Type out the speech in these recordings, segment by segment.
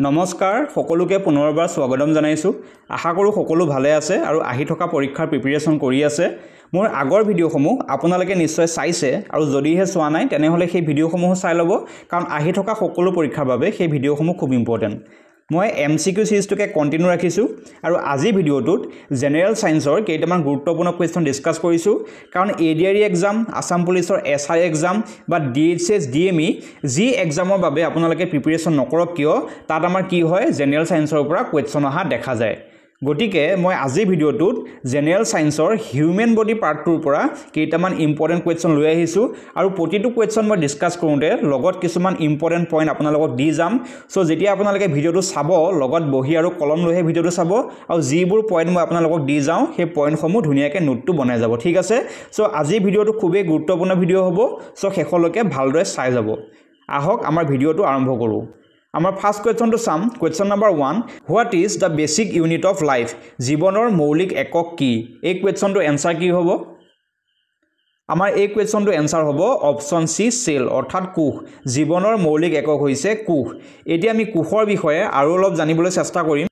নমস্কাৰ সকলোকে পুনৰবাৰ স্বাগতম জনাইছো আশা কৰো সকলো ভালে আছে আৰু আহি থকা পৰীক্ষাৰ প্ৰিপাৰেচন কৰি আছে মোৰ আগৰ ভিডিওসমূহ আপোনালোকে নিশ্চয় চাইছে আৰু যদিহে চোৱা নাই তেনেহলে সেই ভিডিওসমূহ চাই লব কাৰণ আহি থকা সকলো পৰীক্ষাৰ বাবে সেই ভিডিওসমূহ খুব ইম্পৰ্টেন্ট মই এমসিকিউ সিৰিজটোকে কন্টিনিউ ৰাখিছো আৰু আজি ভিডিওটোত জেনাৰেল সায়েন্সৰ কেইটামান গুৰুত্বপূৰ্ণ কোৱেশ্চন ডিসকাস কৰিছো কাৰণ এডিআৰই এক্সাম আসাম পুলিচৰ এসআই এক্সাম বা ডিএইচএস ডিএমই জি এক্সামৰ বাবে আপোনালোকে প্ৰিপাৰেচন নকৰক কিয় তাত আমাৰ কি হয় জেনাৰেল সায়েন্সৰ পৰা কোৱেশ্চন অহা দেখা যায় গটিকে মই আজি ভিডিওটোত জেনাৰেল সায়েন্সৰ হিউম্যান বডি পাৰ্টটোৰ পৰা কেইটামান ইম্পৰ্টেন্ট কোৱেশ্চন লৈ আহিছো আৰু প্ৰতিটো কোৱেশ্চন মই ডিসকাস কৰোঁতে লগত কিছুমান ইম্পৰ্টেন্ট পইণ্ট আপোনালোকক দি যাম সো যেতিয়া আপোনালোকে ভিডিওটো চাব লগত বহি আৰু কলম লৈহে ভিডিওটো চাব আৰু যিবোৰ পইণ্ট মই আপোনালোকক দি যাওঁ সেই পইণ্টসমূহ ধুনীয়াকৈ নোটটো বনাই যাব ঠিক আছে সো আজি ভিডিওটো খুবেই গুৰুত্বপূৰ্ণ ভিডিও হ'ব সো শেষলৈকে ভালদৰে চাই যাব আহক আমাৰ ভিডিওটো আৰম্ভ কৰোঁ আমাৰ first question to some question number 1 what is the basic unit of life জীৱনৰ মৌলিক একক কি এই কোৱেশ্চনটো এনসাৰ কি হ'ব আমাৰ এই কোৱেশ্চনটো এনসাৰ হ'ব অপচন সি সেল অৰ্থাৎ কোষ জীৱনৰ মৌলিক একক হৈছে কোষ এতিয়া আমি কোষৰ বিষয়ে আৰু অলপ জানিবলৈ চেষ্টা কৰিম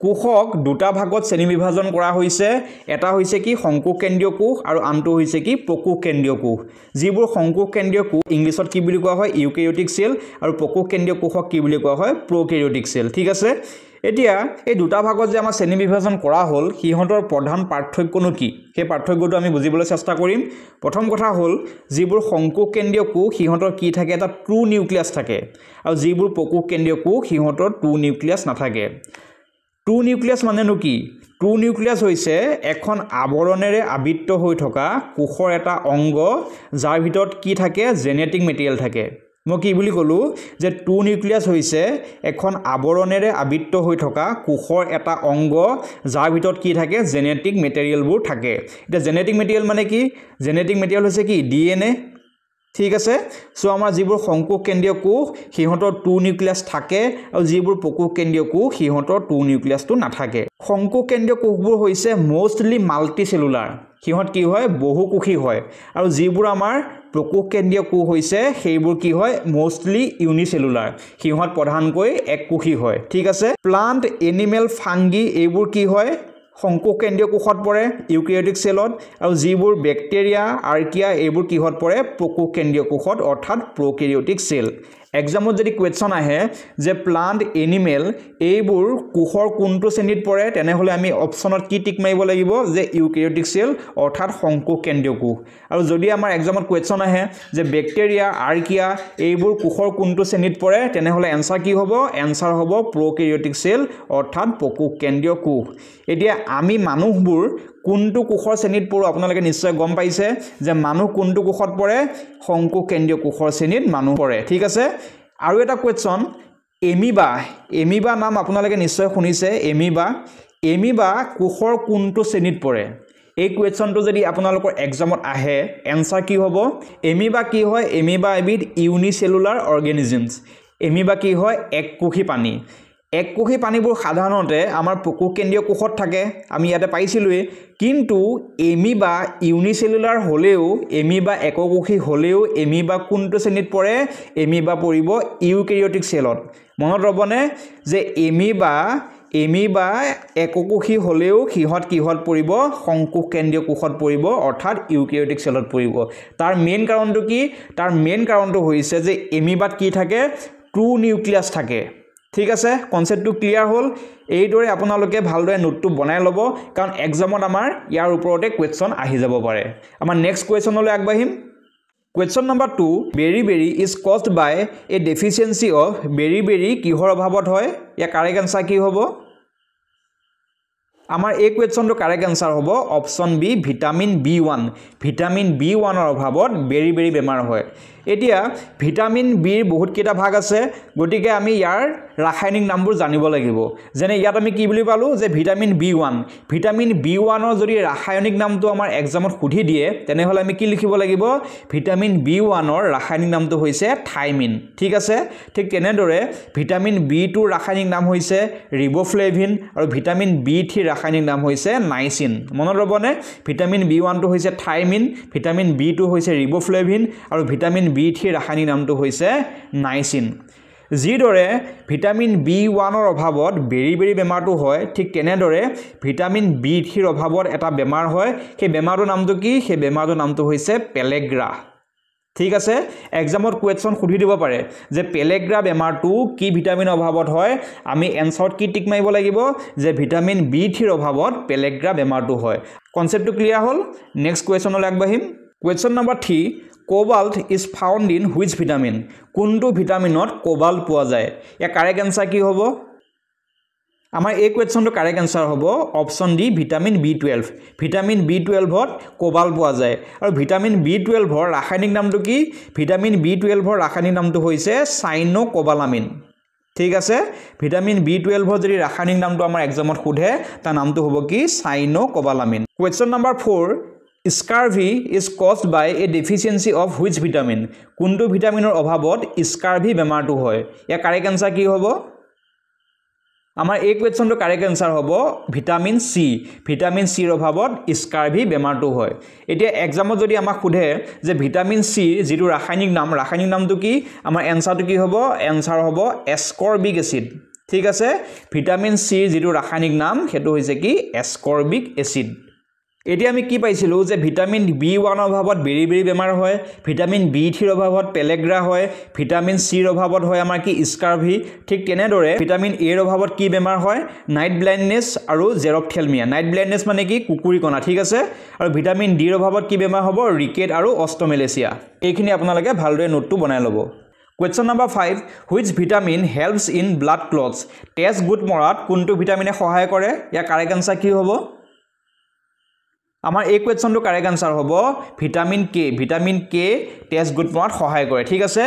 কোষক দুটা ভাগত শ্ৰেণী বিভাজন কৰা হৈছে এটা হৈছে কি সংকোষ কেন্দ্ৰীয় কোষ আৰু আনটো হৈছে কি প্ৰকোষ কেন্দ্ৰীয় কোষ যিবোৰ সংকোষ কেন্দ্ৰীয় কোষ ইংলিছত কি বুলি কোৱা হয় ইউকেৰিওটিক সেল আৰু প্ৰকোষ কেন্দ্ৰীয় কোষক কি বুলি কোৱা হয় প্ৰকেৰিওটিক সেল ঠিক আছে এতিয়া এই দুটা ভাগত যে আমাৰ শ্ৰেণী বিভাজন কৰা হ'ল হিহঁতৰ প্ৰধান পাৰ্থক্যনো কি সেই পাৰ্থক্যটো আমি বুজিবলৈ চেষ্টা কৰিম প্ৰথম কথা হ'ল যিবোৰ সংকোষ কেন্দ্ৰীয় কোষ হিহঁতৰ কি থাকে এটা ট্ৰু নিউক্লিয়াছ থাকে আৰু যিবোৰ প্ৰকোষ কেন্দ্ৰীয় কোষ হিহঁতৰ ট্ৰু নিউক্লিয়াছ নাথাকে ট্ৰু নিউক্লিয়াছ মানেনো কি ট্ৰু নিউক্লিয়াছ হৈছে এখন আৱৰণেৰে আবৃত হৈ থকা কোষৰ এটা অংগ যাৰ ভিতৰত কি থাকে জেনেটিক মেটেৰিয়েল থাকে মই কি বুলি ক'লো যে ট্ৰু নিউক্লিয়াছ হৈছে এখন আৱৰণেৰে আবৃত হৈ থকা কোষৰ এটা অংগ যাৰ ভিতৰত কি থাকে জেনেটিক মেটেৰিয়েলবোৰ থাকে এটা জেনেটিক মেটেৰিয়েল মানে কি জেনেটিক মেটেৰিয়েল হৈছে কি ডিএনএ ঠিক আছে সো আমাৰ যিবোৰ সংকোষ কেন্দ্ৰীয় কোষ হিহঁতৰ ট্ৰু নিউক্লিয়াছ থাকে আৰু যিবোৰ প্ৰকোষ কেন্দ্ৰীয় কোষ হিহঁতৰ ট্ৰু নিউক্লিয়াছটো নাথাকে সংকোষ কেন্দ্ৰীয় কোষবোৰ হৈছে মোষ্টলি মাল্টি সেলুলাৰ হিহঁত কি হয় বহুকোষী হয় আৰু যিবোৰ আমাৰ প্ৰকোষ কেন্দ্ৰীয় কোষ হৈছে সেইবোৰ কি হয় মোষ্টলি ইউনিসেলুলাৰ হিহঁত প্ৰধানকৈ এককোষী হয় ঠিক আছে প্লান্ট এনিমেল ফাংগি এইবোৰ কি হয় সংকোষ কেন্দ্ৰীয় কোষত পৰে ইউকেৰিওটিক সেলত আৰু যিবোৰ ব্যাকটেৰিয়া আৰ্কিয়া এইবোৰ কিহত পৰে প্ৰকোষ কেন্দ্ৰীয় কোষত অৰ্থাৎ প্ৰকেৰিওটিক সেল এক্সামত যদি কোৱেশ্চন আহে যে প্লান্ট এনিমেল এইবোৰ কোষৰ কোনটো শ্ৰেণীত পৰে তেনেহলে আমি অপচনত কি টিক মাৰিব লাগিব যে ইউকেৰিওটিক সেল অৰ্থাৎ সংকোষ কেন্দ্ৰীয় কোষ আৰু যদি আমাৰ এক্সামত কোৱেশ্চন আহে যে ব্যাকটেৰিয়া আৰ্কিয়া এইবোৰ কোষৰ কোনটো শ্ৰেণীত পৰে তেনেহলে এনসাৰ কি হ'ব এনসাৰ হ'ব প্ৰকেৰিওটিক সেল অৰ্থাৎ প্ৰকোষ কেন্দ্ৰীয় কোষ এতিয়া আমি মানুহবোৰ কোনটো কোষৰ শ্ৰেণীত পৰো আপোনালোকে নিশ্চয় গম পাইছে যে মানুহ কোনটো কোষত পৰে সংকোষ কেন্দ্ৰীয় কোষৰ শ্ৰেণীত মানুহ পৰে ঠিক আছে আৰু এটা কোৱেশ্চন এমিবা নাম আপোনালোকে নিশ্চয় শুনিছে এমিবা কোষৰ কোনটো শ্ৰেণীত পৰে এই কোৱেশ্চনটো যদি আপোনালোকৰ এক্সামত আহে এনসাৰ কি হ'ব এমিবা কি হয় এমিবা এবিধ ইউনিসেলুলাৰ অৰ্গেনিজমছ এমিবা কি হয় এককোষী প্ৰাণী এককোষী প্ৰাণীবোৰ সাধাৰণতে আমাৰ প্ৰকোষ কেন্দ্ৰীয় কোষত থাকে আমি ইয়াতে পাইছিলোৱে কিন্তু এমিবা ইউনিসেলুলাৰ হলেও এমিবা এককোষী হলেও এমিবা কোনটো শ্ৰেণীত পৰে এমিবা পৰিব ইউকেৰিওটিক সেলত মনত ৰবনে যে এমিবা এককোষী হলেও কিহত পৰিব সংকোষ কেন্দ্ৰীয় কোষত পৰিব অৰ্থাৎ ইউকেৰিওটিক সেলত পৰিব তাৰ মেইন কাৰণটো কি তাৰ মেইন কাৰণটো হৈছে যে এমিবাত কি থাকে ট্ৰু নিউক্লিয়াছ থাকে ঠিক আছে কনসেপ্টটো ক্লিয়াৰ হ'ল এইদৰে আপোনালোকে ভালদৰে নোটটো বনাই ল'ব কাৰণ এক্সামত আমাৰ ইয়াৰ ওপৰতে কোৱেশ্চন আহি যাব পাৰে আমাৰ নেক্সট কোৱেশ্চনলৈ আগবাঢ়িম question number 2 beriberi is caused by a deficiency of beriberi কিহৰ অভাৱত হয় ইয়াৰ কাৰেক্ট আনসাৰ কি হ'ব আমাৰ এই কোৱেশ্চনটো কাৰেক্ট আনসাৰ হ'ব অপচন বি ভিটামিন B1 ৰ অভাৱত বেৰি বেমাৰ হয় এতিয়া ভিটামিন বিৰ বহুত কেইটা ভাগ আছে গতিকে আমি ইয়াৰ ৰাসায়নিক নামবোৰ জানিব লাগিব যেনে ইয়াত আমি কি বুলি পালো যে ভিটামিন B1 ৰ যদি ৰাসায়নিক নামটো আমাৰ এক্সামত সুধি দিয়ে তেনেহলে আমি কি লিখিব লাগিব ভিটামিন B1 ৰ ৰাসায়নিক নামটো হৈছে থাইমিন ঠিক আছে ঠিক তেনেদৰে ভিটামিন B2 ৰ ৰাসায়নিক নাম হৈছে ৰিবোফ্লেভিন আৰু ভিটামিন B3 ৰ ৰাসায়নিক নাম হৈছে নাইচিন মনত ৰবনে ভিটামিন B1 টো হৈছে থাইমিন ভিটামিন B2 হৈছে ৰিবোফ্লেভিন আৰু ভিটামিন B3 ৰাসায়নিক নামটো হৈছে নাইচিন যিদৰে ভিটামিন B1 ৰ অভাৱত বেৰি বেমাৰটো হয় ঠিক তেনেদৰে ভিটামিন B3 ৰ অভাৱত এটা বেমাৰ হয় সেই বেমাৰটোৰ নামটো কি সেই বেমাৰটোৰ নামটো হৈছে পেলেগ্ৰা ঠিক আছে এক্সামত কোৱেশ্চন সুধি দিব পাৰে যে পেলেগ্ৰা বেমাৰটো কি ভিটামিনৰ অভাৱত হয় আমি এনসাৰত কি টিক মাৰিব লাগিব যে ভিটামিন B3 ৰ অভাৱত পেলেগ্ৰা বেমাৰটো হয় কনসেপ্টটো ক্লিয়াৰ হ'ল নেক্সট কোৱেশ্চনলৈ আগবাঢ়িম question number 3 Cobalt is found in which vitamin? কোনটো ভিটামিনত কোবাল্ট পোৱা যায় ইয়াৰ কাৰেক্ট আনসাৰ কি হ'ব আমাৰ এই কোৱেশ্চনটো কারেক্ট আনসার হ'ব option D vitamin B12 vitamin B12 ত কোবাল্ট পোৱা যায় আৰু ভিটামিন B12 ৰ ৰাসায়নিক নামটো কি ভিটামিন B12 ৰ ৰাসায়নিক নামটো হৈছে সাইনোকোবালামিন ঠিক আছে ভিটামিন B12 ৰ যদি ৰাসায়নিক নামটো আমাৰ এক্সামত সোধে তাৰ নামটো হ'ব কি cyanocobalamin question number 4 Scurvy is caused by a deficiency of which vitamin? কোনটো ভিটামিনৰ অভাৱত স্কাৰভি বেমাৰটো হয় ইয়াৰ কাৰেক্ট আনসাৰ কি হ'ব আমাৰ এই কোৱেশ্চনটো কাৰেক্ট আনসাৰ হ'ব ভিটামিন সি ভিটামিন সি ৰ অভাৱত স্কাৰভি বেমাৰটো হয় এতিয়া এক্সামত যদি আমাক সোধে যে ভিটামিন সি যেটো ৰাসায়নিক নামটো কি আমাৰ আনসাৰটো কি হ'ব আনসাৰ হ'ব এসকৰ্বিক এসিড ঠিক আছে ভিটামিন সি যেটো ৰাসায়নিক নাম হেতু হৈছে কি এসকৰ্বিক এসিড এতিয়া আমি কি পাইছিলো যে ভিটামিন B1 ৰ অভাৱত বেৰি বেমাৰ হয় ভিটামিন B3 ৰ অভাৱত পেলেগ্ৰা হয় ভিটামিন সি ৰ অভাৱত হয় আমাৰ কি স্কাৰভি ঠিক তেনেদৰে ভিটামিন A ৰ অভাৱত কি বেমাৰ হয় নাইট ব্লাইণ্ডনেছ আৰু জেৰপথেলমিয়া নাইট ব্লাইণ্ডনেছ মানে কি কুকুৰি কণা ঠিক আছে আৰু ভিটামিন D ৰ অভাৱত কি বেমাৰ হ'ব ৰিকেট আৰু অষ্টমেলেচিয়া এইখিনি আপোনালোকে ভালদৰে নোটটো বনাই ল'ব Question number 5 which vitamin helps in blood clots তেজ গোট মৰাত কোনটো ভিটামিনে সহায় কৰে ইয়াৰ কাৰেক্ট আনসাৰ কি হ'ব আমাৰ এই কোৱেশ্চনটো কাৰেক্ট আনসাৰ হ'ব ভিটামিন কে তেজ গোট মৰাত সহায় কৰে ঠিক আছে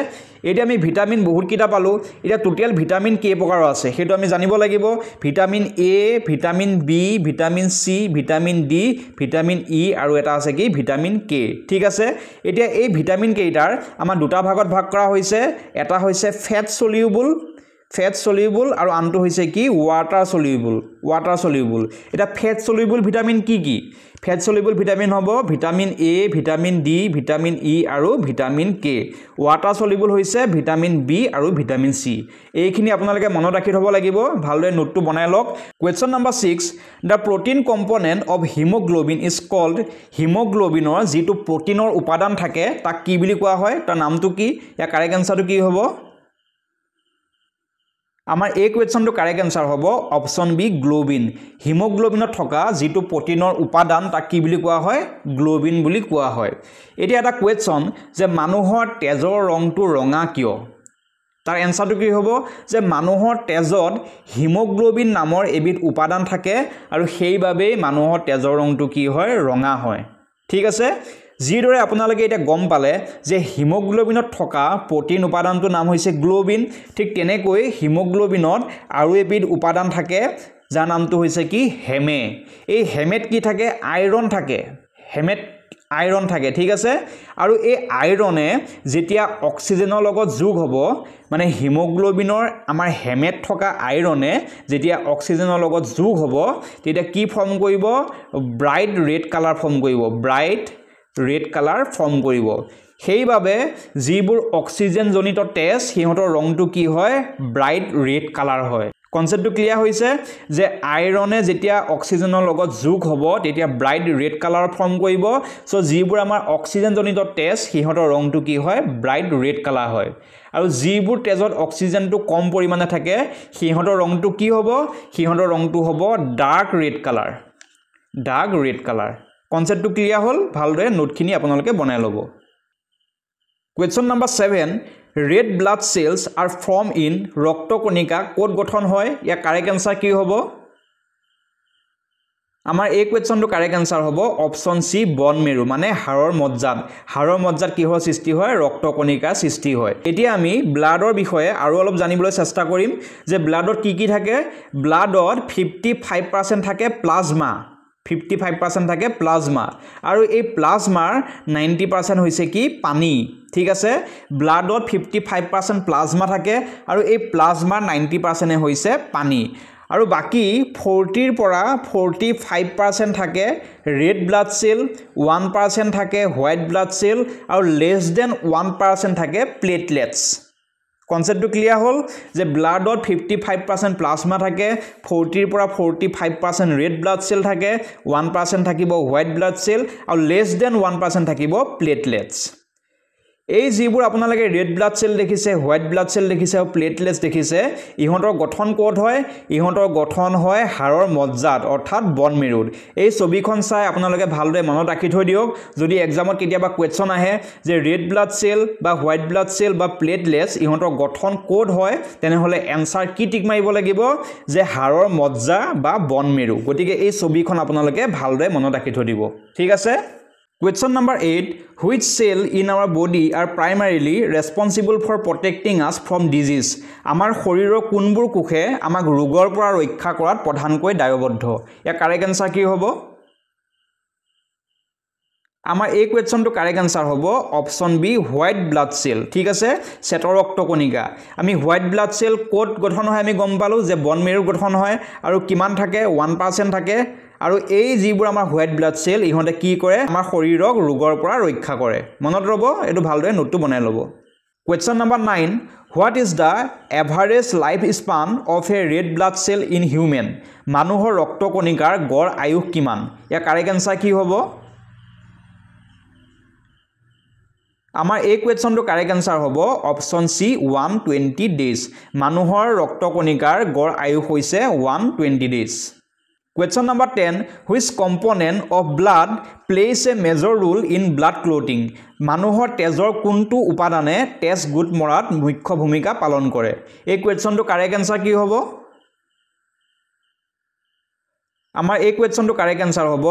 এতিয়া আমি ভিটামিন বহুত কিটা পালো এতিয়া টোটাল ভিটামিন কে প্ৰকাৰৰ আছে হেতু আমি জানিব লাগিব vitamin A vitamin B vitamin C vitamin D vitamin E আৰু এটা আছে কি ভিটামিন কে ঠিক আছে এতিয়া এই ভিটামিন কেইটাৰ আমাৰ দুটা ভাগত ভাগ কৰা হৈছে এটা হৈছে ফেট সলিউবল আৰু আনটো হৈছে কি ওয়াটাৰ সলিউবল এটা ফেট সলিউবল ভিটামিন কি ফেট সলিউবল ভিটামিন হ'ব vitamin A vitamin D vitamin E আৰু ভিটামিন কে ওয়াটাৰ সলিউবল হৈছে ভিটামিন বি আৰু ভিটামিন সি এইখিনি আপোনালোকে মনত ৰাখি থব লাগিব ভালদৰে নোটটো বনাই লওক question number 6 the protein component of hemoglobin is called হিমোগ্লোবিনৰ যেটো প্ৰটিনৰ উপাদান থাকে তাক কি বুলি কোৱা হয় তাৰ নামটো কি ইয়াৰ কাৰেক্ট আনসাৰটো কি হ'ব আমাৰ এই কোৱেশ্চনটো কাৰেক্ট আনসাৰ হ'ব অপশন বি গ্লোবিন হিমোগ্লোবিনত থকা যেটো প্ৰটিনৰ উপাদান তাক কি বুলি কোৱা হয় গ্লোবিন বুলি কোৱা হয় এতিয়া এটা কোৱেশ্চন যে মানুহৰ তেজৰ ৰংটো ৰঙা কিয় তাৰ আনসাৰটো কি হ'ব যে মানুহৰ তেজত হিমোগ্লোবিন নামৰ এবিধ উপাদান থাকে আৰু সেইভাবে মানুহৰ তেজৰ ৰংটো কি হয় ৰঙা হয় ঠিক আছে যিদৰে আপোনালোকে এটা গম পালে যে হিমোগ্লোবিনত থকা প্ৰটিন উপাদানটোৰ নাম হৈছে গ্লোবিন ঠিক তেনেকৈ হিমোগ্লোবিনত আৰু এবিধ উপাদান থাকে যাৰ নামটো হৈছে কি হেমে এই হেমেত কি থাকে আইৰন থাকে ঠিক আছে আৰু এই আইৰনে যেতিয়া অক্সিজেনৰ লগত যোগ হ'ব মানে হিমোগ্লোবিনৰ আমাৰ হেমেত থকা আইৰনে যেতিয়া অক্সিজেনৰ লগত যোগ হ'ব তেতিয়া কি ফৰ্ম কৰিব ব্ৰাইট ৰেড কালাৰ ফৰ্ম কৰিব সেইভাবে যিবোৰ অক্সিজেন জনিত তেজ সিহঁতৰ ৰংটো কি হয় ব্ৰাইট ৰেড কালাৰ হয় কনসেপ্টটো ক্লিয়াৰ হৈছে যে আইৰনে যেতিয়া অক্সিজেনৰ লগত যোগ হ'ব তেতিয়া ব্ৰাইট ৰেড কালাৰ ফৰ্ম কৰিব সো যিবোৰ আমাৰ অক্সিজেন জনিত তেজ সিহঁতৰ ৰংটো কি হয় ব্ৰাইট ৰেড কালাৰ হয় আৰু যিবোৰ তেজত অক্সিজেনটো কম পৰিমাণে থাকে সিহঁতৰ ৰংটো কি হ'ব সিহঁতৰ ৰংটো হ'ব ডাৰ্ক ৰেড কালাৰ কনসেপ্টটো ক্লিয়াৰ হ'ল ভালদৰে নোটখিনি আপোনালোকে বনাই ল'ব question number 7 red blood cells are formed in ৰক্তকণিকা কোড গঠন হয় ইয়াৰ কাৰেক্ট আনসাৰ কি হ'ব আমাৰ এই কোৱেশ্চনটো কাৰেক্ট আনসাৰ হ'ব অপশন সি বন মেৰু মানে হাড়ৰ মজ্জাত কিহৰ সৃষ্টি হয় ৰক্তকণিকা সৃষ্টি হয় এতিয়া আমি ব্লাডৰ বিষয়ে আৰু অলপ জানিবলৈ চেষ্টা কৰিম যে ব্লাডত কি থাকে ব্লাডত 55% থাকে প্লাজমা 55% থাকে প্লাজমা আৰু এই প্লাজমাৰ 90% হৈছে কি পানী ঠিক আছে ব্লাডত 55% প্লাজমা থাকে আৰু এই প্লাজমাৰ 90% হৈছে পানী আৰু বাকি 40 ৰ পৰা 45% থাকে red blood cell 1% থাকে white blood cell আৰু less than 1% থাকে platelets কনসেপ্টটো ক্লিয়াৰ হ'ল যে ব্লাডত 55% প্লাজমা থাকে 40 পৰা 45% ৰেড ব্লাড সেল থাকে 1% থাকিব হোৱাইট ব্লাড সেল আৰু লেছ দেন 1% থাকিব প্লেটলেটস এই যিবোৰ আপোনালোকে ৰেড ব্লাড সেল দেখিছে হোৱাইট ব্লাড সেল দেখিছে আৰু প্লেটলেটস দেখিছে ইহঁতৰ গঠন ক'ত হয় ইহঁতৰ গঠন হয় হাড়ৰ মজ্জাত অৰ্থাৎ বন মেৰুত এই ছবিখন চাই আপোনালোকে ভালদৰে মনত ৰাখি থৈ দিয়ক যদি এক্সামত কেতিয়াবা কোৱেশ্চন আহে যে ৰেড ব্লাড সেল বা হোৱাইট ব্লাড সেল বা প্লেটলেটস ইহঁতৰ গঠন ক'ত হয় তেনেহলে এনসাৰ কি টিক মাৰিব লাগিব যে হাড়ৰ মজ্জা বা বন মেৰু গতিকে এই ছবিখন আপোনালোকে ভালদৰে মনত ৰাখি থৈ দিব ঠিক আছে Question number 8. Which cell in our body are primarily responsible for protecting us from disease? Amar শৰীৰৰ কোনবোৰ কোষে আমাক ৰোগৰ পৰা ৰক্ষা কৰাত প্ৰধানকৈ দায়বদ্ধ ইয়াৰ কাৰেক্ট আনসাৰ কি হ'ব আমাৰ এই কোৱেশ্চনটো কাৰেক্ট আনসাৰ হ'ব option B white blood cell ঠিক আছে শ্বেত ৰক্তকণিকা আমি হোৱাইট ব্লাড সেল কোড গঠন হয় আমি গম পালো যে বন মেৰুৰ গঠন হয় আৰু কিমান থাকে 1% থাকে আৰু এই যিবোৰ আমাৰ হোৱাইট ব্লাড সেল ইহঁতে কি কৰে আমাৰ শৰীৰক ৰোগৰ পৰা ৰক্ষা কৰে মনত ৰব এটো ভালদৰে নোটটো বনাই লব Question number 9 What is the average life span of a red blood cell in human মানুহৰ ৰক্তকণিকাৰ গড় আয়ুস কিমান ইয়াৰ কাৰেক্ট আনসাৰ কি হ'ব আমাৰ এই কোৱেশ্চনটো কাৰেক্ট আনসাৰ হ'ব অপচন সি 120 ডেজ মানুহৰ ৰক্তকণিকাৰ গড় আয়ুস হৈছে 120 days Question number 10 Which component of blood plays a major role in blood clotting মানুহৰ তেজৰ কোনটো উপাদানে তেজ গোট মৰাত মুখ্য ভূমিকা পালন কৰে এই কোৱেশ্চনটো কাৰেক্ট আনসাৰ কি হ'ব আমাৰ এই কোৱেশ্চনটো কাৰেক্ট আনসাৰ হ'ব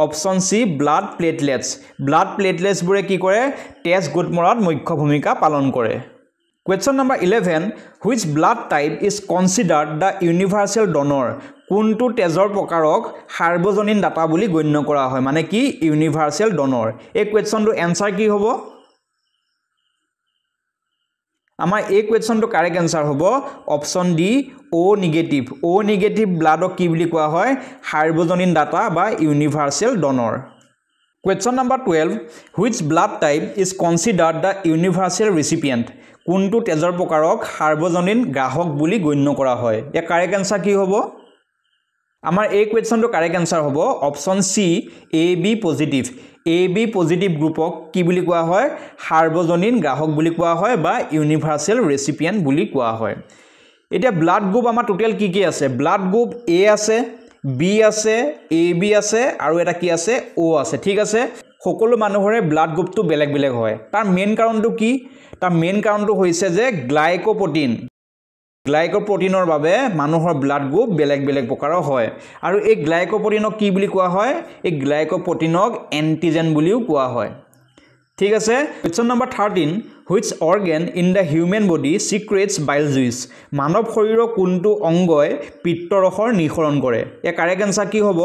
অপচন সি ব্লাড প্লেটলেটস বুৰে কি কৰে তেজ গোট মৰাত মুখ্য ভূমিকা পালন কৰে Question number 11 Which blood type is considered the universal donor কোনটো তেজৰ প্ৰকাৰক সাৰ্বজনীন দাতা বুলি গণ্য কৰা হয় মানে কি ইউনিভাৰ্সাল ডোনৰ এই কোৱেশ্চনটো আনসাৰ কি হ'ব আমাৰ এই কোৱেশ্চনটো কাৰেক্ট আনসাৰ হ'ব অপচন ডি ও নিগেটিভ ব্লাডক কি বুলি কোৱা হয় সাৰ্বজনীন দাতা বা ইউনিভাৰ্সাল ডোনৰ Question number 12 Which blood type is considered the universal recipient কোনটো তেজৰ প্ৰকাৰক সাৰ্বজনীন গ্ৰাহক বুলি গণ্য কৰা হয় ইয়াৰ কাৰেক্ট আনসাৰ কি হ'ব আমাৰ এই কোৱেশ্চনটো কাৰেক্ট আনসাৰ হ'ব অপচন সি AB পজিটিভ গ্ৰুপক কি বুলি কোৱা হয় সাৰ্বজনীন গ্ৰাহক বুলি কোৱা হয় বা ইউনিভাৰ্সাল ৰেচিপিয়েন্ট বুলি কোৱা হয় এতিয়া ব্লাড গ্ৰুপ আমাৰ টোটাল কি আছে ব্লাড গ্ৰুপ A আছে B আছে AB আছে আৰু এটা কি আছে O আছে ঠিক আছে সকলো মানুহৰে ব্লাড গ্ৰুপটো বেলেগ বেলেগ হয় তাৰ মেইন কাৰণটো কি তাৰ মেইন কাৰণটো হৈছে যে গ্লাইকোপ্ৰটিনৰ বাবে মানুহৰ ব্লাড গ্ৰুপ বেলেগ বেলেগ প্ৰকাৰৰ হয় আৰু এই গ্লাইকোপ্ৰটিনক কি বুলি কোৱা হয় এই গ্লাইকোপ্ৰটিনক এন্টিজেন বুলিও কোৱা হয় ঠিক আছে Question number 13 Which organ in the human body secretes bile juice মানৱ শৰীৰৰ কোনটো অংগই পিত্তৰসৰ নিঃসৰণ কৰে ইয়াৰ কাৰেক্ট আনসাৰ কি হ'ব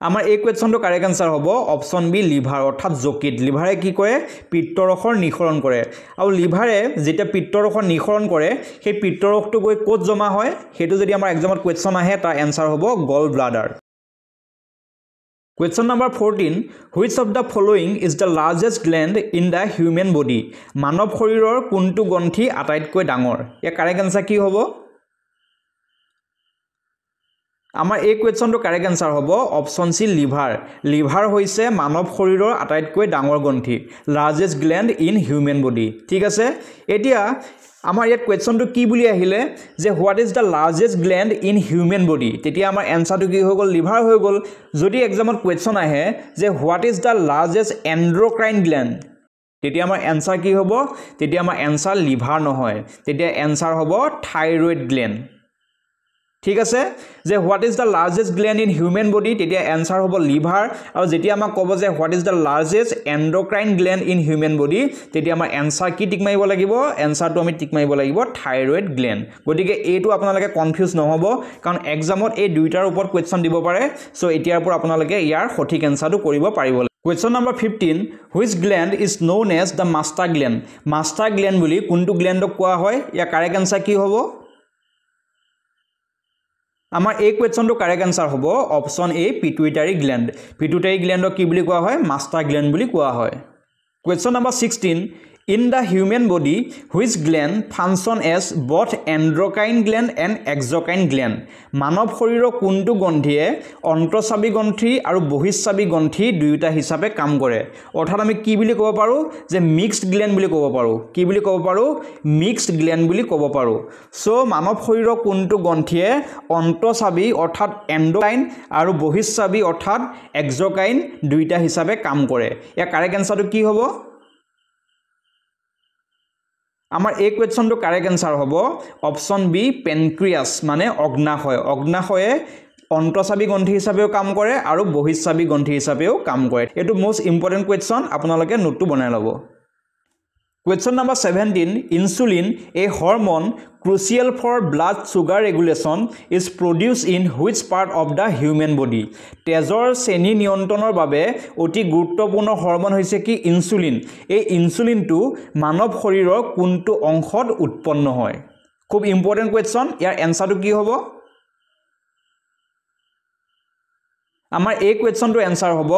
আমাৰ এই কোৱেশ্চনটো কাৰেক্ট আনসাৰ হ'ব অপচন বি লিভাৰ অৰ্থাৎ যকৃত লিভাৰে কি কৰে পিত্তৰসৰ নিঃসৰণ কৰে আৰু লিভাৰে যেতিয়া পিত্তৰসৰ নিঃসৰণ কৰে সেই পিত্তৰসটো গৈ ক'ত জমা হয় হেতু যদি আমাৰ এক্সামত কোৱেশ্চন আহে তাৰ আনসাৰ হ'ব গল bladder Question number 14 Which of the following is the largest gland in the human body মানৱ শৰীৰৰ কোনটো গ্ৰন্থি আটাইতকৈ ডাঙৰ ইয়াৰ কাৰেক্ট আনসাৰ কি হ'ব আমাৰ এই কোৱেশ্চনটো কাৰেক্ট আনসাৰ হ'ব অপচন সি লিভাৰ হৈছে মানৱ শৰীৰৰ আটাইতকৈ ডাঙৰ গ্ৰন্থি largest gland in human body ঠিক আছে এতিয়া আমাৰ ইয়াত কোৱেশ্চনটো কি বুলি আহিলে যে what is the largest gland in human body তেতিয়া আমাৰ আনসাৰটো কি হৈ গ'ল লিভাৰ হৈ গ'ল যদি এক্সামত কোৱেশ্চন আহে যে what is the largest endocrine gland তেতিয়া আমাৰ আনসাৰ কি হ'ব তেতিয়া আমাৰ আনসাৰ লিভাৰ নহয় তেতিয়া আনসাৰ হ'ব থাইৰয়েড গ্ল্যান্ড ঠিক আছে যে what is the largest gland in human body তেতিয়া আনসাৰ হ'ব লিভাৰ আৰু যেতিয়া আমাক ক'ব যে what is the largest endocrine gland in human body তেতিয়া আমাৰ আনসাৰ কি টিক মাৰিব লাগিব আনসাৰটো আমি টিক মাৰিব লাগিব থাইৰয়েড গ্ল্যান্ড গতিকে এইটো আপোনালোকে কনফিউজ নহব কাৰণ এক্সামত এই দুইটাৰ ওপৰত কোৱেশ্চন দিব পাৰে সো এতিয়াৰ পৰা আপোনালোকে ইয়াৰ সঠিক আনসাৰটো কৰিব পাৰিব Question number 15 Which gland is known as the master gland master gland বুলি কোনটো গ্ল্যান্ডক কোৱা হয় ইয়াৰ কাৰেক্ট আনসাৰ কি হ'ব আমাৰ এই কোৱেশ্চনটো কাৰেক্ট আনসাৰ হ'ব অপচন এ পিটুইটাৰী গ্ল্যান্ডক কি বুলি কোৱা হয় মাষ্টাৰ গ্ল্যান্ড বুলি কোৱা হয় Question number 16 In the human body, which gland function as both endocrine gland and exocrine gland? মানৱ শৰীৰৰ কোনটো গ্ৰন্থিয়ে অন্তঃস্ৰাৱী গ্ৰন্থি আৰু বহিঃস্ৰাৱী গ্ৰন্থি দুয়োটা হিচাপে কাম কৰে অৰ্থাৎ আমি কি বুলি ক'ব পাৰো যে মিক্সড গ্ল্যান্ড বুলি ক'ব পাৰো কি বুলি ক'ব পাৰো মিক্সড গ্ল্যান্ড বুলি ক'ব পাৰো সো মানৱ শৰীৰৰ কোনটো গ্ৰন্থিয়ে অন্তঃস্ৰাৱী অৰ্থাৎ এন্ডোক্ৰাইন আৰু বহিঃস্ৰাৱী অৰ্থাৎ এক্সোক্ৰাইন দুয়োটা হিচাপে কাম কৰে ইয়াৰ কাৰেক্ট আনসাৰটো কি হ'ব আমাৰ এই কোৱেশ্চনটো কাৰেক্ট আনসাৰ হ'ব অপচন বি পেনক্ৰিয়াছ মানে অগ্নাশয় অগ্নাশয়ে অন্তঃস্ৰাৱী গ্ৰন্থি হিচাপেও কাম কৰে আৰু বহিঃস্ৰাৱী গ্ৰন্থি হিচাপেও কাম কৰে এটো মোস্ট ইম্পৰ্টেন্ট কোৱেশ্চন আপোনালোকে নোটটো বনাই ল'ব Question number 17 insulin a hormone crucial for blood sugar regulation is produced in which part of the human body তেজৰ শ্ৰেণী নিয়ন্ত্ৰণৰ বাবে অতি গুৰুত্বপূৰ্ণ হৰমন হৈছে কি ইনসুলিন এই ইনসুলিনটো মানৱ শৰীৰৰ কোনটো অংশত উৎপন্ন হয় খুব ইম্পৰ্টেন্ট কোৱেশ্চন ইয়াৰ এনসাৰটো কি হ'ব আমাৰ এই কোৱেশ্চনটো এনসাৰ হ'ব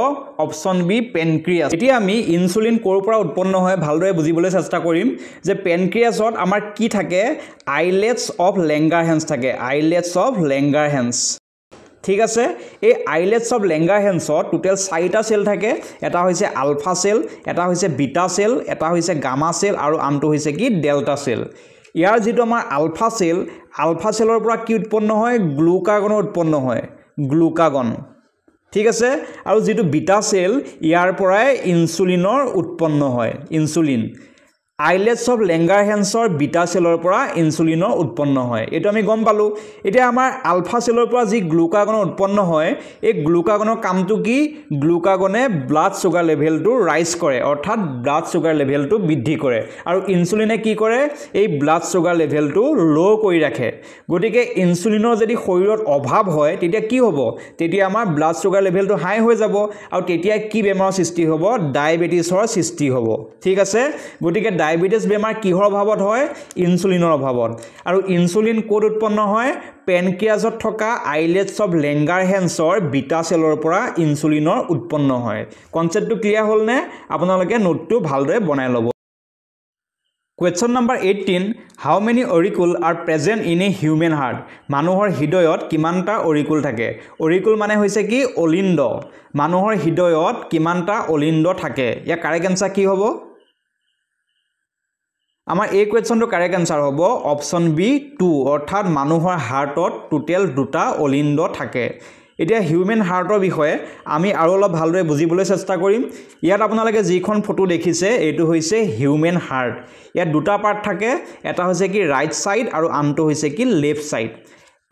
অপচন বি পেনক্ৰিয়াছ এতিয়া আমি ইনসুলিন কোৰ পৰা উৎপন্ন হয় ভালদৰে বুজিবলৈ চেষ্টা কৰিম যে পেনক্ৰিয়াছত আমাৰ কি থাকে আইলেটস অফ লেংগাৰহেন্স থাকে আইলেটস অফ লেংগাৰহেন্স ঠিক আছে এই আইলেটস অফ লেংগাৰহেন্সত টোটাল 4টা সেল থাকে এটা হৈছে আলফা সেল এটা হৈছে বিটা সেল এটা হৈছে গামা সেল আৰু আনটো হৈছে কি ডেল্টা সেল ইয়াৰ যেটো আমাৰ আলফা সেলৰ পৰা কি উৎপন্ন হয় গ্লুকাগন উৎপন্ন হয় গ্লুকাগন ঠিক আছে আৰু যেটো বিটা সেল ইয়াৰ পৰাই ইনসুলিনৰ উৎপন্ন হয় ইনসুলিন আইলেটস অফ লেংগাৰহেন্সৰ বিটা সেলৰ পৰা ইনসুলিনৰ উৎপন্ন হয় এটো আমি গম পালো এতিয়া আমাৰ আলফা সেলৰ পৰা যি গ্লুকাগন উৎপন্ন হয় এই গ্লুকাগনৰ কামটো কি গ্লুকাগনে ব্লাড সুগাৰ লেভেলটো ৰাইজ কৰে অৰ্থাৎ ব্লাড সুগাৰ লেভেলটো বৃদ্ধি কৰে আৰু ইনসুলিনে কি কৰে এই ব্লাড সুগাৰ লেভেলটো লো কৰি ৰাখে গতিকে ইনসুলিনৰ যদি শৰীৰত অভাৱ হয় তেতিয়া কি হ'ব তেতিয়া আমাৰ ব্লাড সুগাৰ লেভেলটো হাই হৈ যাব আৰু তেতিয়া কি বেমাৰৰ সৃষ্টি হ'ব ডায়াবেটিছৰ সৃষ্টি হ'ব ঠিক আছে গতিকে ডায়াবেটিস বেমাৰ কিহৰ অভাৱত হয় ইনসুলিনৰ অভাৱত আৰু ইনসুলিন কোড উৎপন্ন হয় পেনক্ৰিয়াছত থকা আইলেটস অফ লেংগাৰহেন্সৰ বিটা সেলৰ পৰা ইনসুলিনৰ উৎপন্ন হয় কনসেপ্টটো ক্লিয়াৰ হ'ল নে আপোনালোকে নোটটো ভালদৰে বনাই ল'ব Question number 18 How many auricles are present in a human heart মানুহৰ হৃদয়ত কিমানটা অৰিকুল থাকে অৰিকুল মানে হৈছে কি অলিন্দ মানুহৰ হৃদয়ত কিমানটা অলিন্দ থাকে ইয়াৰ কাৰেক্ট আনসাৰ কি হ'ব আমাৰ এই কোৱেশ্চনটো কাৰেক্ট আনসাৰ হ'ব অপচন বি 2 অৰ্থাৎ মানুহৰ হাৰ্টত টোটাল দুটা অলিন্দ থাকে এতিয়া হিউম্যান হাৰ্টৰ বিষয়ে আমি আৰু অলপ ভালদৰে বুজিবলৈ চেষ্টা কৰিম ইয়াত আপোনালোকে যিখন ফটো দেখিছে এটো হৈছে হিউম্যান হাৰ্ট ইয়াত দুটা পাৰ্ট থাকে এটা হৈছে কি ৰাইট সাইড আৰু আনটো হৈছে কি লেফট সাইড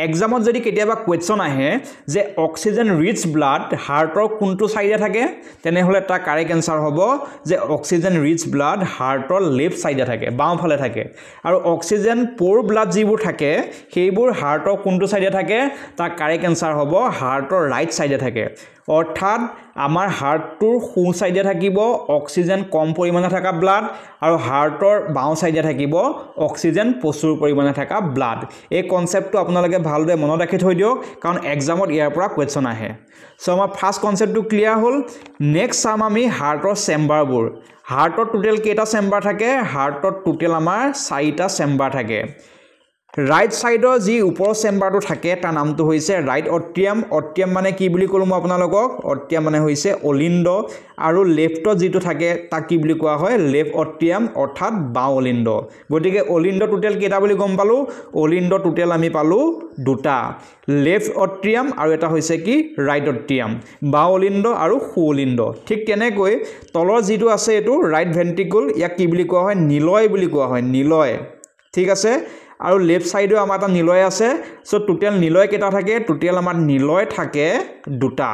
এক্সামত যদি কেতিয়াবা কোৱেশ্চন আহে যে অক্সিজেন ৰিচ ব্লাড হাৰ্টৰ কোনটো সাইডে থাকে তেনেহলে তাৰ কাৰেক্ট আনসাৰ হ'ব যে অক্সিজেন ৰিচ ব্লাড হাৰ্টৰ লেফট সাইডে থাকে বাওঁফালে থাকে আৰু অক্সিজেন পোৰ ব্লাড যিবোৰ থাকে সেইবোৰ হাৰ্টৰ কোনটো সাইডে থাকে তাৰ কাৰেক্ট আনসাৰ হ'ব হাৰ্টৰ ৰাইট সাইডে থাকে অৰ্থাৎ আমাৰ হাৰ্টৰ সো সাইডে থাকিব অক্সিজেন কম পৰিমাণে থকা ব্লাড আৰু হাৰ্টৰ বাওঁ সাইডে থাকিব অক্সিজেন প্ৰচুৰ পৰিমাণে থকা ব্লাড এই কনসেপ্টটো আপোনালোকে ভালদৰে মনত ৰাখি থৈ দিয়ক কাৰণ এক্সামত ইয়াৰ পৰা কোৱেশ্চন আহে সো আমাৰ ফাৰ্স্ট কনসেপ্টটো ক্লিয়াৰ হ'ল নেক্সট চাম আমি হাৰ্টৰ চেম্বাৰবোৰ হাৰ্টৰ টোটাল কেইটা চেম্বাৰ থাকে হাৰ্টৰ টোটাল আমাৰ 4টা চেম্বাৰ থাকে ৰাইট সাইডৰ যি ওপৰ চেম্বাৰটো থাকে তাৰ নামটো হৈছে ৰাইট অট্ৰিয়াম অট্ৰিয়াম মানে কি বুলি কলো মই আপোনালোকক অট্ৰিয়াম মানে হৈছে অলিন্দ আৰু লেফটত যিটো থাকে তাক কি বুলি কোৱা হয় লেফট অট্ৰিয়াম অৰ্থাৎ বাওঁ অলিন্দ গতিকে অলিন্দ টোটাল কেইটা বুলি গম পালো অলিন্দ টোটাল আমি পালো দুটা লেফট অট্ৰিয়াম আৰু এটা হৈছে কি ৰাইট অট্ৰিয়াম বাওঁ অলিন্দ আৰু সো অলিন্দ ঠিক তেনেকৈ তলৰ যিটো আছে এটো ৰাইট ভেন্ট্ৰিকল ইয়াক কি বুলি কোৱা হয় নিলয় বুলি কোৱা হয় নিলয় ঠিক আছে আৰু লেফট সাইডে আমাৰ এটা নিলয় আছে সো টোটাল নিলয় কেটা থাকে টোটাল আমাৰ নিলয় থাকে দুটা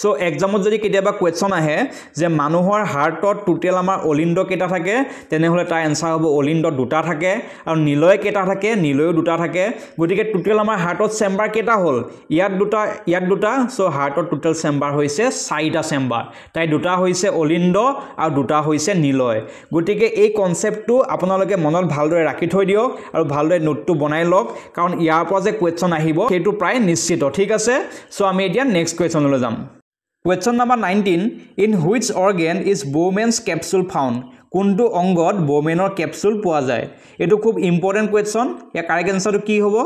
সো এক্সামত যদি কেতিয়াবা কোৱেশ্চন আহে যে মানুহৰ হাৰ্টত টোটাল আমাৰ অলিন্দ কেটা থাকে তেনেহলে তাৰ আনসাৰ হ'ব অলিন্দ দুটা থাকে আৰু নিলয় কেটা থাকে নিলয় দুটা থাকে গতিকে টোটাল আমাৰ হাৰ্টত চেম্বাৰ কেটা হ'ল ইয়াত দুটা সো হাৰ্টত টোটাল চেম্বাৰ হৈছে 4টা চেম্বাৰ তাই দুটা হৈছে অলিন্দ আৰু দুটা হৈছে নিলয় গতিকে এই কনসেপ্টটো আপোনালোকে মনত ভালদৰে ৰাখি থৈ দিয়ক আৰু ভালদৰে নোটটো বনাই লওক কাৰণ ইয়াৰ পৰা যে কোৱেশ্চন আহিব সেইটো প্ৰায় নিশ্চিত ঠিক আছে সো আমি এতিয়া নেক্সট কোৱেশ্চনলৈ যাম Question number 19 In which organ is Bowman's capsule found কোনটো অংগত বোমেনৰ কেপচুল পোৱা যায় এটো খুব ইম্পৰ্টেন্ট কোৱেশ্চন ইয়াৰ কাৰেক্ট আনসাৰটো কি হ'ব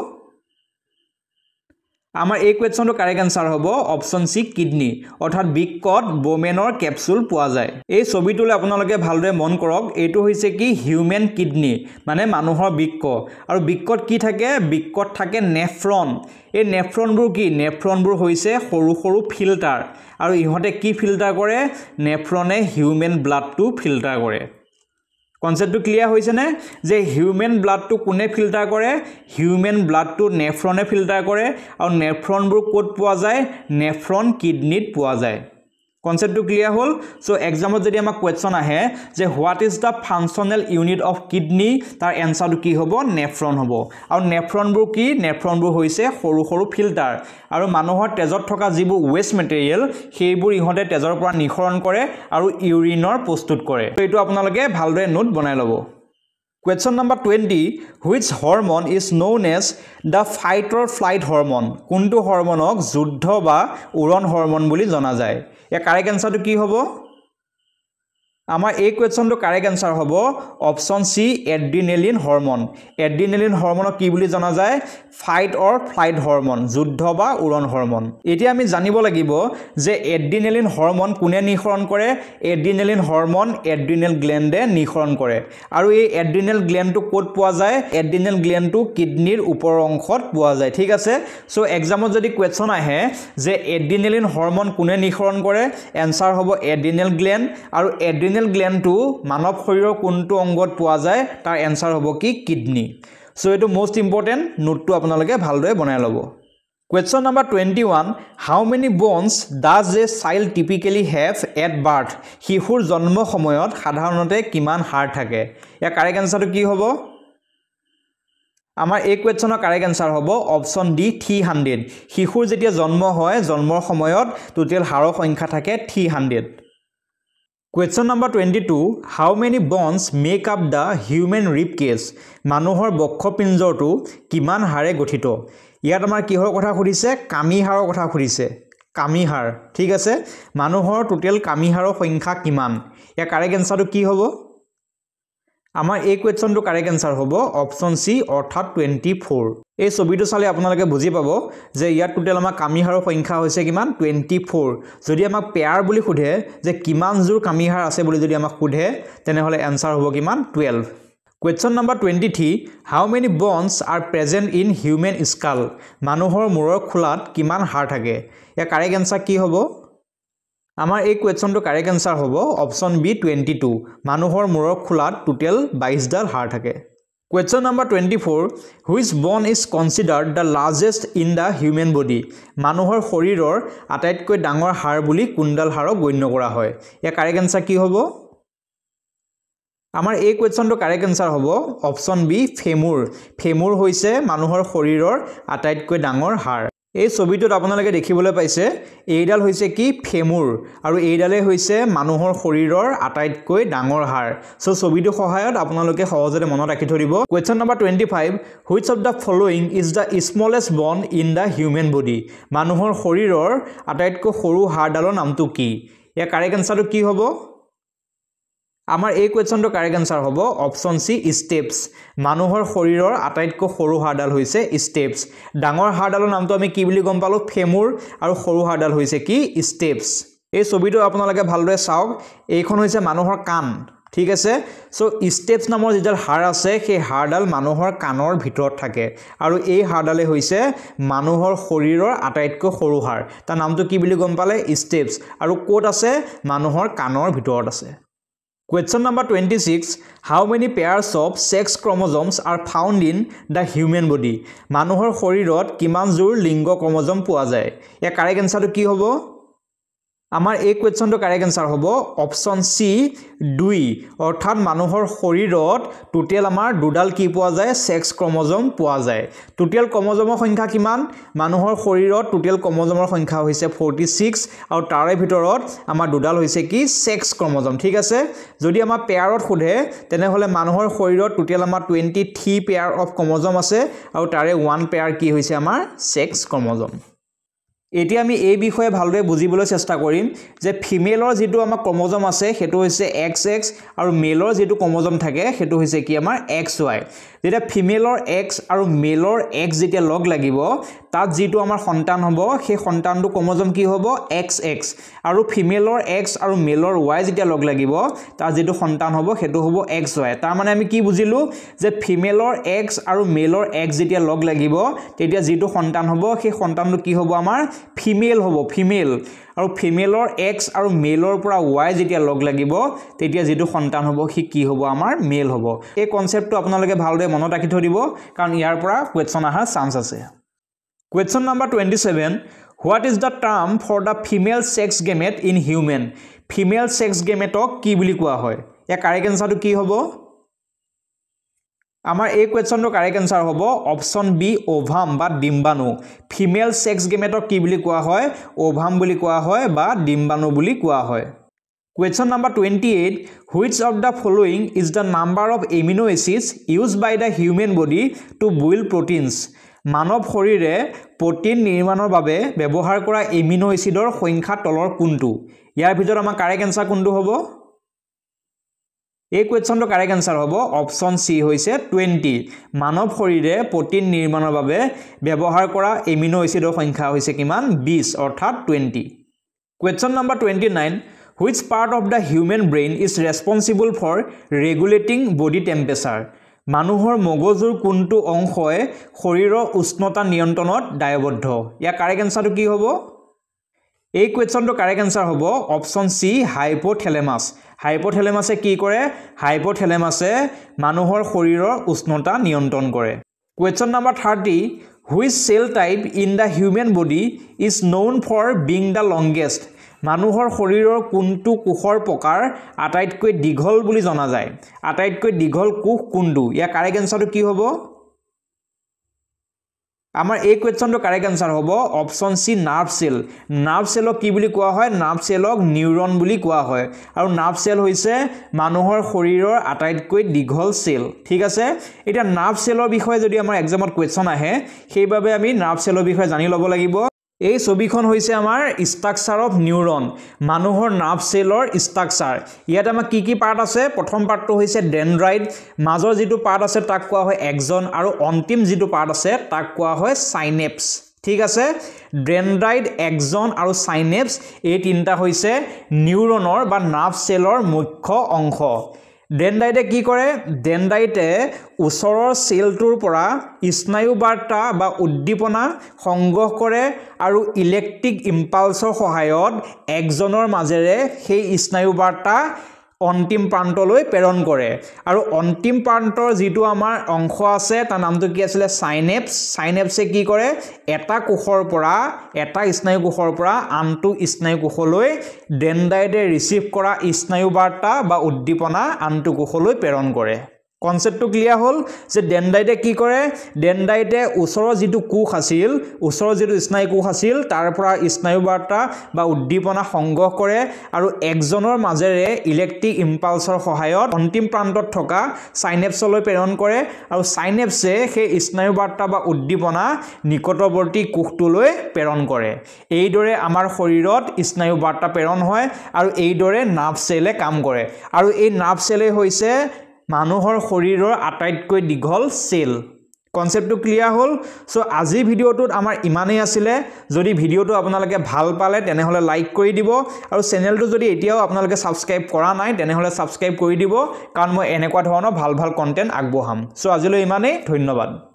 আমাৰ এই কোৱেশ্চনটো কাৰেক্ট আনসাৰ হ'ব অপচন সি কিডনি অৰ্থাৎ বৃক্কত বোমেনৰ কেপচুল পোৱা যায় এই ছবিটোলৈ আপোনালোকে ভালদৰে মন কৰক এইটো হৈছে কি হিউম্যান কিডনি মানে মানুহৰ বৃক্ক আৰু বৃক্কত কি থাকে বৃক্কত থাকে নেফ্ৰন এই নেফ্ৰনবোৰ কি নেফ্ৰনবোৰ হৈছে সৰু সৰু ফিল্টাৰ আৰু ইহঁতে কি ফিল্টাৰ কৰে নেফ্ৰনে হিউম্যান ব্লাডটো ফিল্টাৰ কৰে কনসেপ্টটো ক্লিয়াৰ হৈছে নে যে হিউম্যান ব্লাডটো কোনে ফিল্টাৰ কৰে হিউম্যান ব্লাডটো নেফ্ৰনে ফিল্টাৰ কৰে আৰু নেফ্ৰনবোৰ ক'ত পোৱা যায় নেফ্ৰন কিডনিত পোৱা যায় কনসেপ্টটো ক্লিয়াৰ হ'ল সো এক্সামত যদি আমাক কোৱেশ্চন আহে যে what is da functional unit of kidney তাৰ এনসাৰটো কি হ'ব নেফ্ৰন হ'ব আৰু নেফ্ৰনবোৰ কি নেফ্ৰনবোৰ হৈছে সৰু সৰু ফিল্টাৰ আৰু মানুহৰ তেজত থকা যিবোৰ ওয়েষ্ট মেটেৰিয়েল সেইবোৰ ইহঁতে তেজৰ পৰা নিখৰণ কৰে আৰু ইউৰিনৰ প্ৰস্তুত কৰে তো এইটো আপোনালোকে ভালদৰে নোট বনাই ল'ব Question number 20 which hormone is known as the fight or flight hormone কোনটো হৰমনক যুদ্ধ বা উৰণ হৰমন বুলি জনা যায় এ কাৰেক্ট আনসাৰটো কি হ'ব আমাৰ এই কোৱেশ্চনটো কাৰেক্ট আনসাৰ হ'ব option C adrenaline hormone adrenaline হৰমনক কি বুলি জনা যায় ফাইট অৰ ফ্লাইট হৰমন যুদ্ধ বা উৰণ হৰমন এতিয়া আমি জানিব লাগিব যে এড্ৰিনেলিন হৰমন কোনে নিখৰণ কৰে এড্ৰিনেলিন হৰমন এড্ৰিনেল গ্ল্যান্ডে নিখৰণ কৰে আৰু এই এড্ৰিনেল গ্ল্যান্ডটো ক'ত পোৱা যায় এড্ৰিনেল গ্ল্যান্ডটো কিডনিৰ ওপৰৰ অংশত পোৱা যায় ঠিক আছে সো এক্সামত যদি কোৱেশ্চন আহে যে এড্ৰিনেলিন হৰমন কোনে নিখৰণ কৰে এনসাৰ হ'ব এড্ৰিনেল গ্ল্যান্ড আৰু এড্ৰিনেল গ্ল্যান্ডটো মানৱ শৰীৰৰ কোনটো অংগত পোৱা যায় তাৰ এনসাৰ হ'ব কি কিডনি সো এটো মোস্ট ইম্পৰ্টেন্ট নোটটো আপোনালোকে ভালদৰে বনাই ল'ব Question number 21 How many bones does a child typically have at birth শিশুৰ জন্ম সময়ত সাধাৰণতে কিমান হাড় থাকে ইয়াৰ কাৰেক্ট আনসাৰটো কি হ'ব আমাৰ এই কোৱেশ্চনৰ কাৰেক্ট আনসাৰ হ'ব অপচন ডি 300 শিশুৰ যেতিয়া জন্ম হয় জন্মৰ সময়ত টোটাল হাড়ৰ সংখ্যা থাকে 300 Question number 22 How many bones make up the human rib cage মানুহৰ বক্ষপিঞ্জৰটো কিমান হাড়ে গঠিত ইয়াত আমাৰ কিহৰ কথা খুদিছে কামি হাড়ৰ কথা খুদিছে কামি হাড় ঠিক আছে মানুহৰ টোটাল কামি হাড়ৰ সংখ্যা কিমান ইয়াৰ কাৰেক্ট আনসাৰটো কি হ'ব আমাৰ এই কোৱেশ্চনটো কাৰেক্ট আনসাৰ হ'ব অপচন সি অৰ্থাৎ 24 এই ছবিটো চালে আপোনালোকে বুজি পাব যে ইয়াত টোটাল আমাৰ কামি হাড়ৰ সংখ্যা হৈছে কিমান 24 যদি আমাক পেয়াৰ বুলি খুদে যে কিমান জোৰ কামি হাড় আছে বুলি যদি আমাক খুদে তেনেহলে আনসাৰ হ'ব কিমান 12 Question number 23 How many bones are present in human skull মানুহৰ মূৰৰ খোলাত কিমান হাড় থাকে ইয়াৰ কাৰেক্ট আনসাৰ কি হ'ব আমাৰ এই কোৱেশ্চনটো কাৰেক্ট আনসাৰ হ'ব অপচন বি 22 মানুহৰ মূৰৰ খোলাত টোটাল 22 ডাল হাড় থাকে Question number 24 Which bone is considered the largest in the human body মানুহৰ শৰীৰৰ আটাইতকৈ ডাঙৰ হাড় বুলি কোনডাল হাড়ক গণ্য কৰা হয় ইয়াৰ কাৰেক্ট আনসাৰ কি হ'ব আমাৰ এই কোৱেশ্চনটো কাৰেক্ট আনসাৰ হ'ব অপচন বি ফেমুৰ ফেমুৰ হৈছে মানুহৰ শৰীৰৰ আটাইতকৈ ডাঙৰ হাড় এই ছবিটোত আপোনালোকে দেখিবলৈ পাইছে এইডাল হৈছে কি ফেমুৰ আৰু এইডালে হৈছে মানুহৰ শৰীৰৰ আটাইতকৈ ডাঙৰ হাড় সো ছবিটো সহায়ত আপোনালোকে সহজে মনত ৰাখি থৰিব question number 25 which of the following is the smallest bone in the human body মানুহৰ শৰীৰৰ আটাইতকৈ সৰু হাড়ডালৰ নামটো কি ইয়াৰ কাৰেক্ট আনসাৰটো কি হ'ব আমাৰ এই কোৱেশ্চনটো কাৰেক্ট আনসাৰ হ'ব অপচন সি স্টেপস মানুহৰ শৰীৰৰ আটাইতকৈ সৰু হাড়ডাল হৈছে স্টেপস ডাঙৰ হাড়ডালৰ নামটো আমি কি বুলি গম পালো ফেমুৰ আৰু সৰু হাড়ডাল হৈছে কি স্টেপস এই ছবিটো আপোনালোকে ভালদৰে চাওক এইখন হৈছে মানুহৰ কাণ ঠিক আছে সো স্টেপস নামৰ যিডাল হাড় আছে সেই হাড়ডাল মানুহৰ কাণৰ ভিতৰত থাকে আৰু এই হাড়ডালে হৈছে মানুহৰ শৰীৰৰ আটাইতকৈ সৰু হাড় তাৰ নামটো কি বুলি গম পালে স্টেপস আৰু কোট আছে মানুহৰ কাণৰ ভিতৰত আছে Question number 26 How many pairs of sex chromosomes are found in the human body মানুহৰ শৰীৰত কিমান জোৰ লিংগ ক্ৰমোজম পোৱা যায় ইয়াৰ কাৰেক্ট আনসাৰটো কি হ'ব আমাৰ এই কোৱেশ্চনটো কাৰেক্ট আনসাৰ হ'ব অপচন সি 2 অৰ্থাৎ মানুহৰ শৰীৰত টোটাল আমাৰ দুডাল কি পোৱা যায় সেক্স ক্ৰমোজম পোৱা যায় টোটাল ক্ৰমোজমৰ সংখ্যা কিমান মানুহৰ শৰীৰত টোটাল ক্ৰমোজমৰ সংখ্যা হৈছে 46 আৰু তাৰে ভিতৰত আমাৰ দুডাল হৈছে কি সেক্স ক্ৰমোজম ঠিক আছে যদি আমাৰ পেয়াৰত খুদে তেনেহলে মানুহৰ শৰীৰত টোটাল আমাৰ 23 পেয়াৰ অফ ক্ৰমোজম আছে আৰু তাৰে 1 পেয়াৰ কি হৈছে আমাৰ সেক্স ক্ৰমোজম এতিয়া আমি এই বিষয়ে ভালদৰে বুজিবলৈ চেষ্টা কৰিম যে ফিমেলৰ যেটো আমাৰ ক্ৰমোজম আছে হেতু হৈছে XX আৰু মেলৰ যেটো ক্ৰমোজম থাকে হেতু হৈছে কি আমাৰ XY যেতিয়া ফিমেলৰ X আৰু মেলৰ X যেতিয়া লগ লাগিব তাত যেটো আমাৰ সন্তান হ'ব সেই সন্তানটো ক্ৰমোজম কি হ'ব XX আৰু ফিমেলৰ X আৰু মেলৰ Y যেতিয়া লগ লাগিব তাত যেটো সন্তান হ'ব হেতু হ'ব XY তাৰ মানে আমি কি বুজিলো যে ফিমেলৰ X আৰু মেলৰ X যেতিয়া লগ লাগিব তেতিয়া যেটো সন্তান হ'ব সেই সন্তানটো কি হ'ব আমাৰ ফিমেল হ'ব ফিমেল আৰু ফিমেলৰ X আৰু মেলৰ পৰা Y যেতিয়া লগ লাগিব তেতিয়া যেটো সন্তান হ'ব হি কি হ'ব আমাৰ মেল হ'ব এই কনসেপ্টটো আপোনালোকে ভালদৰে মনত ৰাখি থৈ দিব কাৰণ ইয়াৰ পৰা কোৱেশ্চন আহাৰ চান্স আছে Question number 27 What is the term for the female sex gamete in human female sex gamete কি বুলি কোৱা হয় या কাৰেক্ট আনসাৰটো কি হ'ব আমাৰ এই কোৱেশ্চনটো কারেক্ট আনসার হ'ব অপচন বি ওভাম বা ডিম্বাণু ফিমেল সেক্স গেমেটক কি বুলি কোৱা হয় ওভাম বুলি কোৱা হয় বা ডিম্বাণু বুলি কোৱা হয় Question number 28 Which of the following is the number of amino acids used by the human body to build proteins মানৱ শৰীৰে প্ৰটিন নিৰ্মাণৰ বাবে ব্যৱহাৰ কৰা এমিনো এচিডৰ সংখ্যা তলৰ কোনটো ইয়াৰ ভিতৰত আমাৰ কাৰেক্ট আনসাৰ কোনটো হ'ব এই কোৱেশ্চনটো কাৰেক্ট আনসাৰ হ'ব অপচন সি হৈছে 20 মানৱ শৰীৰে প্ৰটিন নিৰ্মাণৰ বাবে ব্যৱহাৰ কৰা এমিনো এচিডৰ সংখ্যা হৈছে কিমান 20 অৰ্থাৎ 20 Question number 29 Which part of the human brain is responsible for regulating body temperature মানুহৰ মগজুৰ কোনটো অংশই শৰীৰৰ উষ্ণতা নিয়ন্ত্ৰণত দায়বদ্ধ ইয়া কাৰেক্ট আনসাৰটো কি হ'ব এই কোৱেশ্চনটো কাৰেক্ট আনসাৰ হ'ব অপচন সি হাইপোথেলেমাস হাইপোথেলেমাসে কি কৰে হাইপোথেলেমাসে মানুহৰ শৰীৰৰ উষ্ণতা নিয়ন্ত্ৰণ কৰে Question number 30 Which cell type in the human body is known for being the longest মানুহৰ শৰীৰৰ কোনটো কোষৰ প্ৰকাৰ আটাইতকৈ দীঘল বুলি জনা যায় আটাইতকৈ দীঘল কোষ কোনটো ইয়া কারেক্ট আনসারটো কি হ'ব আমাৰ এই কোৱেশ্চনটো কাৰেক্ট আনসাৰ হ'ব অপচন সি নাৰ্ভ সেলক কি বুলি কোৱা হয় নাৰ্ভ সেলক নিউৰন বুলি কোৱা হয় আৰু নাৰ্ভ সেল হৈছে মানুহৰ শৰীৰৰ আটাইতকৈ দীঘল সেল ঠিক আছে এটা নাৰ্ভ সেলৰ বিষয়ে যদি আমাৰ এক্সামত কোৱেশ্চন আহে সেইবাবে আমি নাৰ্ভ সেলৰ বিষয়ে জানি ল'ব লাগিব এই ছবিখন হৈছে আমাৰ স্ট্ৰাকচাৰ অফ নিউৰন মানুহৰ নাৰ্ভ সেলৰ স্ট্ৰাকচাৰ ইয়াত আমাৰ কি পাৰ্ট আছে প্ৰথম পাৰ্টটো হৈছে ডেনড্ৰাইট মাজৰ যেটো পাৰ্ট আছে তাক কোৱা হয় এক্সন আৰু অন্তিম যেটো পাৰ্ট আছে তাক কোৱা হয় সাইনেপছ ঠিক আছে ডেনড্ৰাইট এক্সন আৰু সাইনেপছ এই তিনটা হৈছে নিউৰনৰ বা নাৰ্ভ সেলৰ মুখ্য অংশ ডেনড্ৰাইটে কি কৰে ডেনড্ৰাইটে ওচৰৰ সেলটোৰ পৰা স্নায়ু বাৰ্তা বা উদ্দীপনা সংগ্ৰহ কৰে আৰু ইলেক্ট্ৰিক ইম্পালছৰ সহায়ত এক্সনৰ মাজেৰে সেই স্নায়ু বাৰ্তা অন্তিম প্ৰান্তলৈ প্ৰেৰণ কৰে আৰু অন্তিম প্ৰান্তৰ যেটো আমাৰ অংশ আছে তাৰ নামটো কি আছিল সাইনেপছে কি কৰে এটা কোষৰ পৰা এটা স্নায়ু কোষৰ পৰা আনটো স্নায়ু কোষলৈ ডেনড্ৰাইটে ৰিসিভ কৰা স্নায়ু বাৰ্তা বা উদ্দীপনা আনটো কোষলৈ প্ৰেৰণ কৰে কনসেপ্টটো ক্লিয়াৰ হ'ল যে ডেনড্ৰাইটে কি কৰে ডেনড্ৰাইটে ওচৰৰ যেটো কোষ আছিল ওচৰৰ যেটো স্নায়ু কোষ আছিল তাৰ পৰা স্নায়ু বাৰ্তা বা উদ্দীপনা সংগ্ৰহ কৰে আৰু এক্সনৰ মাজেৰে ইলেক্ট্ৰিক ইম্পালছৰ সহায়ত অন্তিম প্ৰান্তত থকা সাইনেপছলৈ প্ৰেৰণ কৰে আৰু সাইনেপছে সেই স্নায়ু বাৰ্তা বা উদ্দীপনা নিকটৱৰ্তী কোষটোলৈ প্ৰেৰণ কৰে এইদৰে আমাৰ শৰীৰত স্নায়ু বাৰ্তা প্ৰেৰণ হয় আৰু এইদৰে নাৰ্ভ সেলে কাম কৰে আৰু এই নাৰ্ভ সেলে হৈছে মানুহৰ শৰীৰৰ আটাইতকৈ দীঘল সেল কনসেপ্টটো ক্লিয়াৰ হ'ল সো আজি ভিডিওটোত আমাৰ ইমানেই আছিল যদি ভিডিওটো আপোনালোকে ভাল পালে তেনেহলে লাইক কৰি দিব আৰু চেনেলটো যদি এতিয়াও আপোনালোকে সাবস্ক্ৰাইব কৰা নাই তেনেহলে সাবস্ক্ৰাইব কৰি দিব কাৰণ মই এনেকুৱা ধৰণৰ ভাল কন্টেন্ট আগবঢ়াম সো আজিলৈ ইমানেই ধন্যবাদ